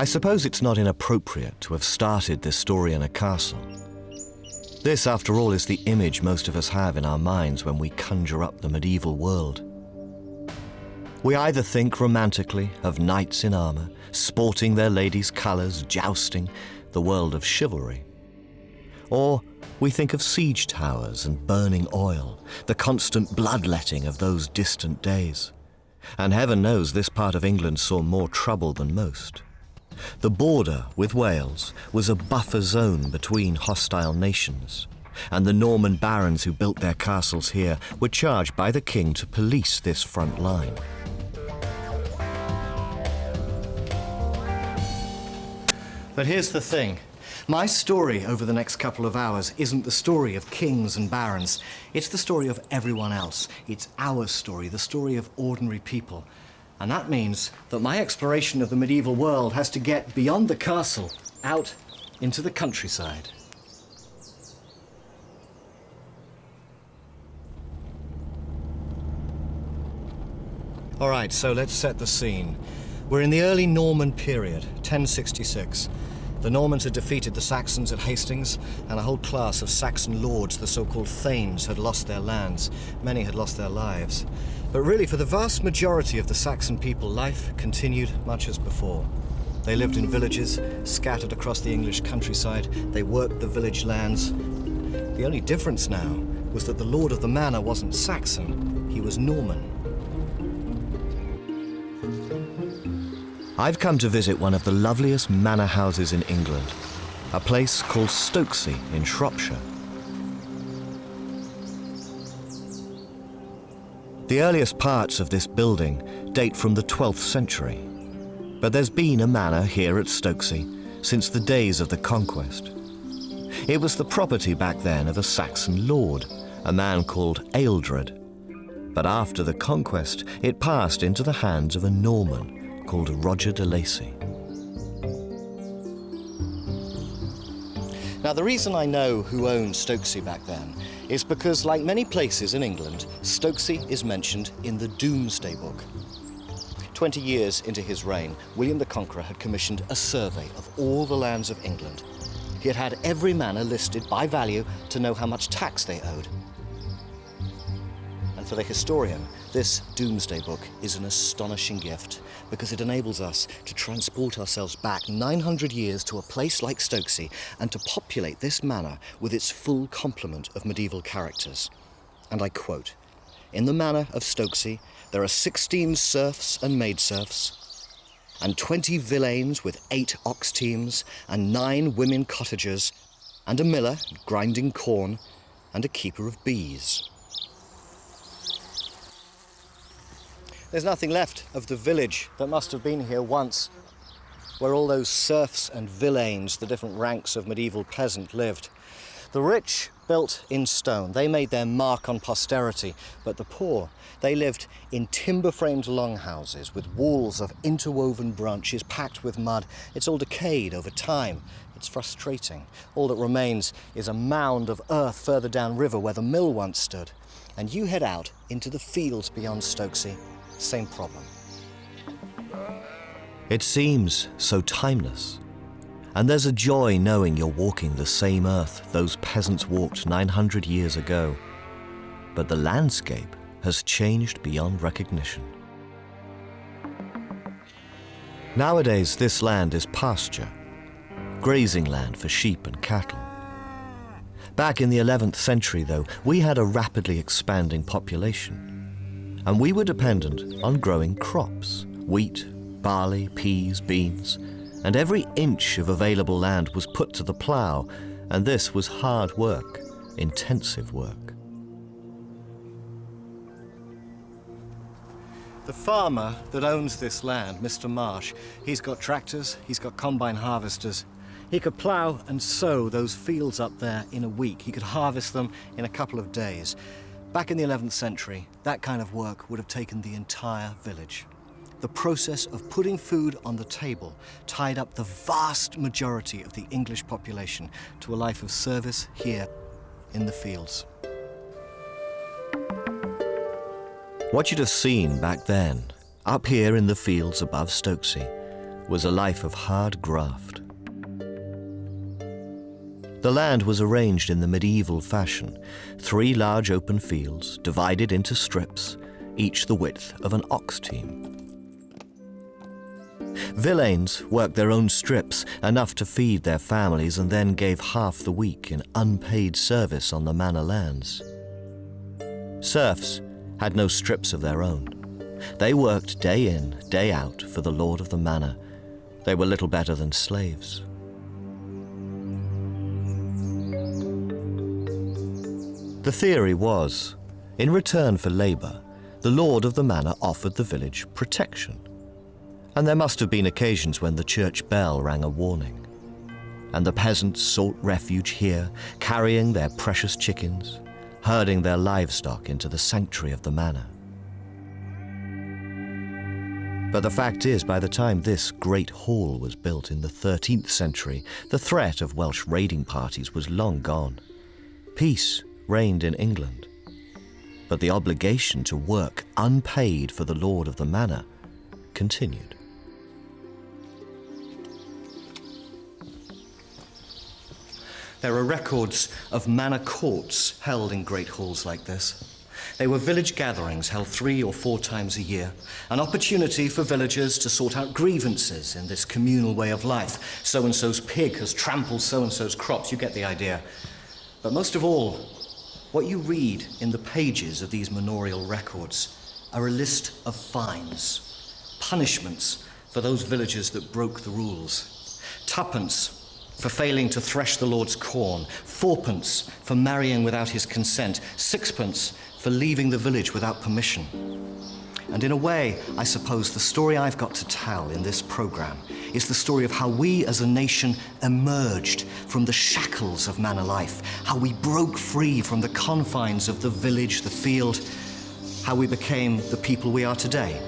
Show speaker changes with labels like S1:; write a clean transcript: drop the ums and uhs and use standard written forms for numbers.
S1: I suppose it's not inappropriate to have started this story in a castle. This, after all, is the image most of us have in our minds when we conjure up the medieval world. We either think romantically of knights in armour, sporting their ladies' colours, jousting, the world of chivalry. Or we think of siege towers and burning oil, the constant bloodletting of those distant days. And heaven knows this part of England saw more trouble than most. The border with Wales was a buffer zone between hostile nations, and the Norman barons who built their castles here were charged by the king to police this front line. But here's the thing. My story over the next couple of hours isn't the story of kings and barons. It's the story of everyone else. It's our story, the story of ordinary people. And that means that my exploration of the medieval world has to get beyond the castle, out into the countryside. All right, so let's set the scene. We're in the early Norman period, 1066. The Normans had defeated the Saxons at Hastings, and a whole class of Saxon lords, the so-called thanes, had lost their lands. Many had lost their lives. But really, for the vast majority of the Saxon people, life continued much as before. They lived in villages, scattered across the English countryside. They worked the village lands. The only difference now was that the lord of the manor wasn't Saxon, he was Norman. I've come to visit one of the loveliest manor houses in England, a place called Stokesay in Shropshire. The earliest parts of this building date from the 12th century, but there's been a manor here at Stokesay since the days of the Conquest. It was the property back then of a Saxon lord, a man called Ealdred, but after the Conquest it passed into the hands of a Norman called Roger de Lacy. Now, the reason I know who owned Stokesay back then is because, like many places in England, Stokesay is mentioned in the Domesday Book. 20 years into his reign, William the Conqueror had commissioned a survey of all the lands of England. He had had every manor listed by value to know how much tax they owed. And for the historian, this Domesday Book is an astonishing gift because it enables us to transport ourselves back 900 years to a place like Stokesay and to populate this manor with its full complement of medieval characters. And I quote, "In the manor of Stokesay, there are 16 serfs and maidserfs, and 20 villeins with 8 ox teams, and 9 women cottagers, and a miller grinding corn, and a keeper of bees." There's nothing left of the village that must have been here once, where all those serfs and villeins, the different ranks of medieval peasant, lived. The rich built in stone. They made their mark on posterity, but the poor, they lived in timber-framed longhouses with walls of interwoven branches packed with mud. It's all decayed over time. It's frustrating. All that remains is a mound of earth further downriver where the mill once stood. And you head out into the fields beyond Stokesay. Same problem. It seems so timeless. And there's a joy knowing you're walking the same earth those peasants walked 900 years ago. But the landscape has changed beyond recognition. Nowadays, this land is pasture, grazing land for sheep and cattle. Back in the 11th century, though, we had a rapidly expanding population. And we were dependent on growing crops, wheat, barley, peas, beans, and every inch of available land was put to the plough, and this was hard work, intensive work. The farmer that owns this land, Mr. Marsh, he's got tractors, he's got combine harvesters. He could plough and sow those fields up there in a week. He could harvest them in a couple of days. Back in the 11th century, that kind of work would have taken the entire village. The process of putting food on the table tied up the vast majority of the English population to a life of service here in the fields. What you'd have seen back then, up here in the fields above Stokesay, was a life of hard graft. The land was arranged in the medieval fashion, 3 large open fields divided into strips, each the width of an ox team. Villeins worked their own strips, enough to feed their families, and then gave half the week in unpaid service on the manor lands. Serfs had no strips of their own. They worked day in, day out for the lord of the manor. They were little better than slaves. The theory was, in return for labour, the lord of the manor offered the village protection. And there must have been occasions when the church bell rang a warning, and the peasants sought refuge here, carrying their precious chickens, herding their livestock into the sanctuary of the manor. But the fact is, by the time this great hall was built in the 13th century, the threat of Welsh raiding parties was long gone. Peace reigned in England, but the obligation to work unpaid for the lord of the manor continued. There are records of manor courts held in great halls like this. They were village gatherings held 3 or 4 times a year, an opportunity for villagers to sort out grievances in this communal way of life. So-and-so's pig has trampled so-and-so's crops, you get the idea. But most of all, what you read in the pages of these manorial records are a list of fines, punishments for those villagers that broke the rules. 2d for failing to thresh the Lord's corn, 4d for marrying without his consent, 6d for leaving the village without permission. And in a way, I suppose the story I've got to tell in this program is the story of how we as a nation emerged from the shackles of manor life, how we broke free from the confines of the village, the field, how we became the people we are today.